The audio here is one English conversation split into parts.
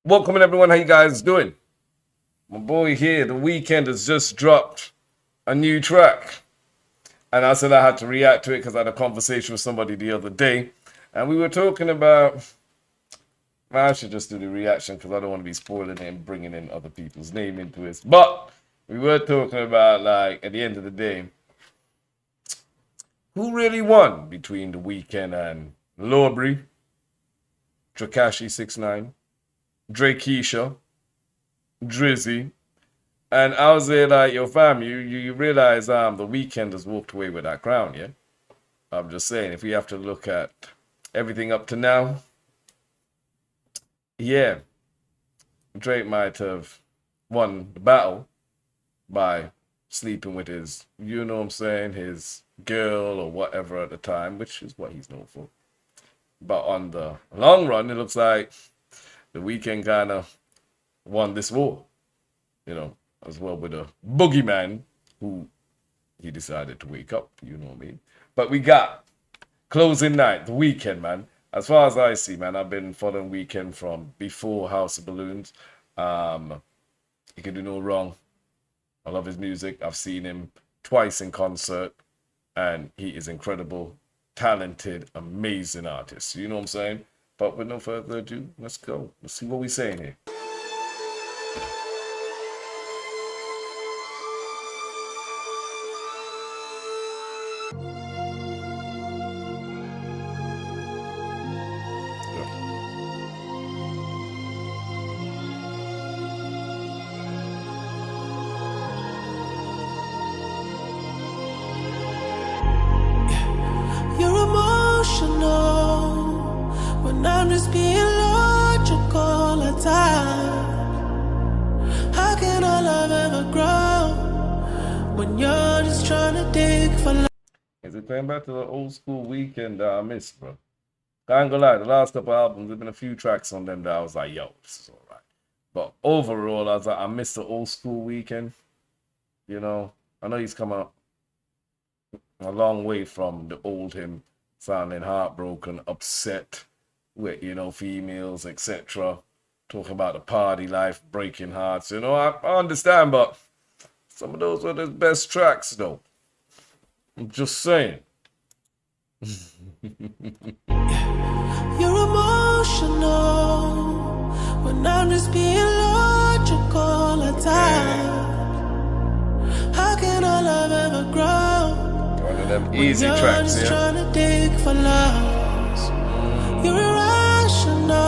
Welcome everyone, how you guys doing? My boy here, The Weeknd has just dropped a new track. And I said I had to react to it because I had a conversation with somebody the other day. And we were talking about, I should just do the reaction because I don't want to be spoiling it and bringing in other people's name into it. But we were talking about, like, at the end of the day, who really won between The Weeknd and Lorbre, Tekashi 6ix9ine, Drakesha, Drizzy, and I was there like, yo fam, you realize The Weeknd has walked away with that crown, yeah? I'm just saying, if we have to look at everything up to now, yeah, Drake might have won the battle by sleeping with his, you know what I'm saying, his girl or whatever at the time, which is what he's known for. But on the long run, it looks like The Weeknd kind of won this war, you know, as well with a boogeyman who he decided to wake up, you know what I mean? But we got closing night, The Weeknd, man. As far as I see, man, I've been following Weeknd from before House of Balloons. He can do no wrong. I love his music. I've seen him twice in concert, and he is incredible, talented, amazing artist. You know what I'm saying? But with no further ado, let's go. Let's see what we're saying here. You're emotional when I'm just being logical all the time. How can our love ever grow when you're just trying to dig for love? Is it going back to the old school Weeknd that I miss, bro? I ain't gonna lie, the last couple albums, there's been a few tracks on them that I was like, yo, this is alright. But overall, I was like, I miss the old school Weeknd. You know, I know he's come up a long way from the old him, sounding heartbroken, upset with, you know, females, etc. Talking about the party life, breaking hearts. You know, I understand, but some of those were the best tracks, though. I'm just saying. You're emotional when I'm just being logical all the time. How can our love ever grow? One of them easy tracks, yeah. Trying to dig for loves. You're irrational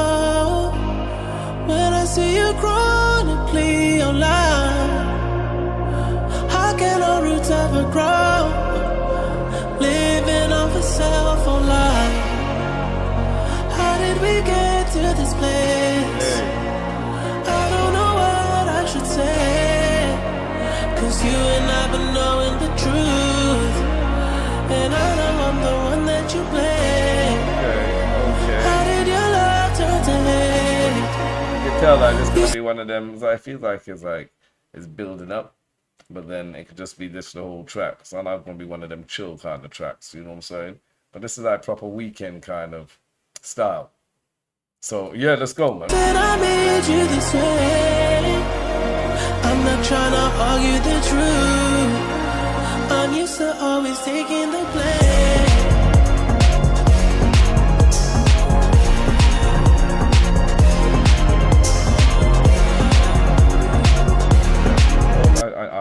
when I see you chronically online. How can our roots ever grow? Living off a cell phone line. How did we get to this place? I don't know what I should say, 'cause you and I've been knowing the truth, and I know I'm the one that you blame. Okay. How did your love turn to hate? You can tell that this could be one of them. I feel like it's building up, but then it could just be this the whole track. It's not going to be one of them chill kind of tracks. You know what I'm saying? But this is like proper Weeknd kind of style. So yeah, let's go, man. That I made you this way. I'm not trying to argue the truth. I'm used to always taking the blame.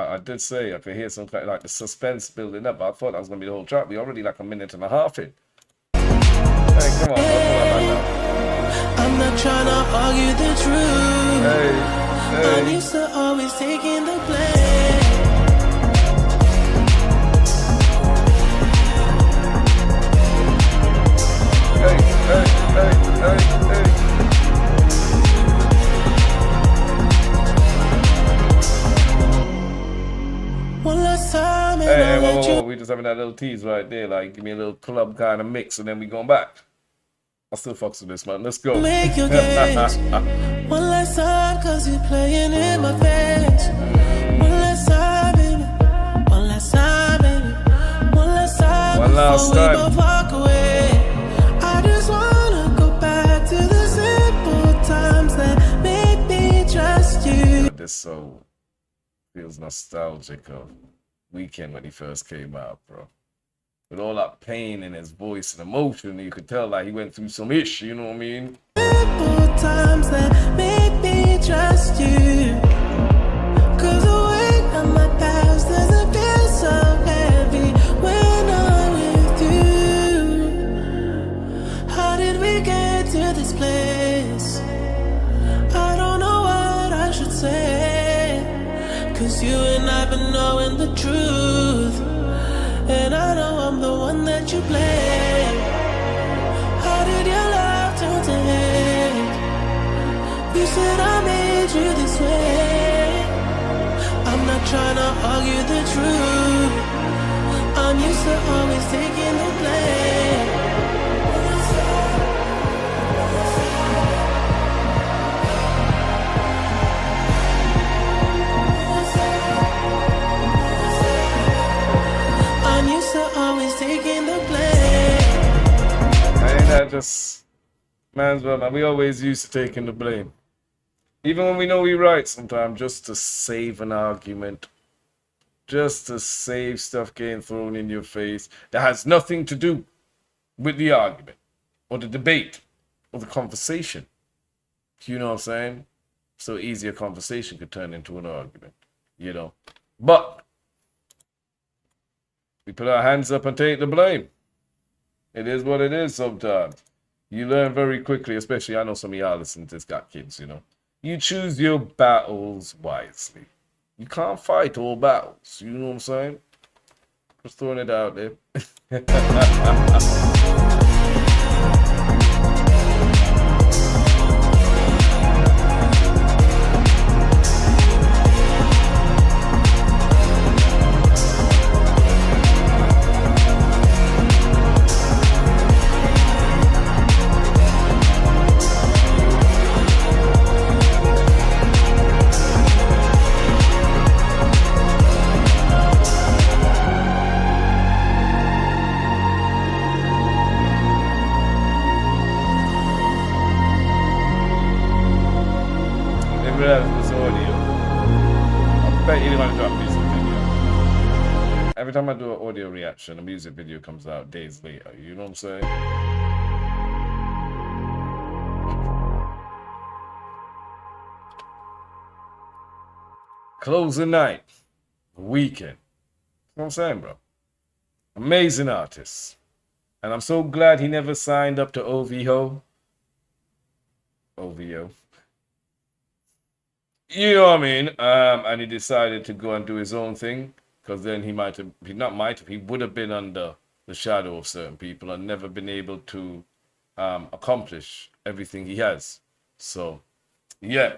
I did say I could hear some kind of, like, the suspense building up, but I thought that was gonna be the whole track. We already like a minute and a half in. Hey, come on, I'm not trying to argue the truth. Hey. I'm used to always taking the blame. Hey. One last time, and Hey, I'll let you. we just having that little tease right there, like give me a little club kind of mix, and then we going back. I still fucks with this, man. Let's go. Make your games. One last time, 'cause you're playing in my face. One last time, baby. One last time, baby. One last time. One last before time. we both walk away. I just wanna go back to the simple times that made God, this so feels nostalgic of Weeknd when he first came out, bro. With all that pain in his voice and emotion, you could tell like he went through some ish, you know what I mean? Times that made me trust you. Cause the weight of my past doesn't feel so heavy when I'm with you. How did we get to this place? I don't know what I should say. Cause you and I've been knowing the truth. And I know I'm the one that you blame. How did your love turn to hate? You said I made you this way. I'm not trying to argue the truth. I'm used to always taking the blame. I'm used to always taking the blame. Ain't that just man's well, man? We always used to taking the blame. Even when we know we're right sometimes, just to save an argument, just to save stuff getting thrown in your face that has nothing to do with the argument or the debate or the conversation. You know what I'm saying? So easy a conversation could turn into an argument, you know. But we put our hands up and take the blame. It is what it is sometimes. You learn very quickly, especially I know some of y'all listening to this got kids, you know. You choose your battles wisely. You can't fight all battles. You know what I'm saying? Just throwing it out there. This audio. I bet you didn't want to do a music video. Every time I do an audio reaction, a music video comes out days later. You know what I'm saying? Closing night. Weeknd. You know what I'm saying, bro? Amazing artist. And I'm so glad he never signed up to OVO. OVO. You know what I mean? And he decided to go and do his own thing, because then he he would have been under the shadow of certain people and never been able to accomplish everything he has. So, yeah.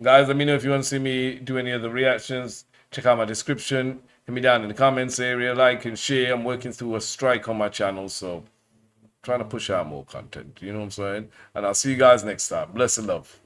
Guys, let me know if you want to see me do any other reactions. Check out my description. Hit me down in the comments area. Like and share. I'm working through a strike on my channel, so trying to push out more content. You know what I'm saying? And I'll see you guys next time. Bless and love.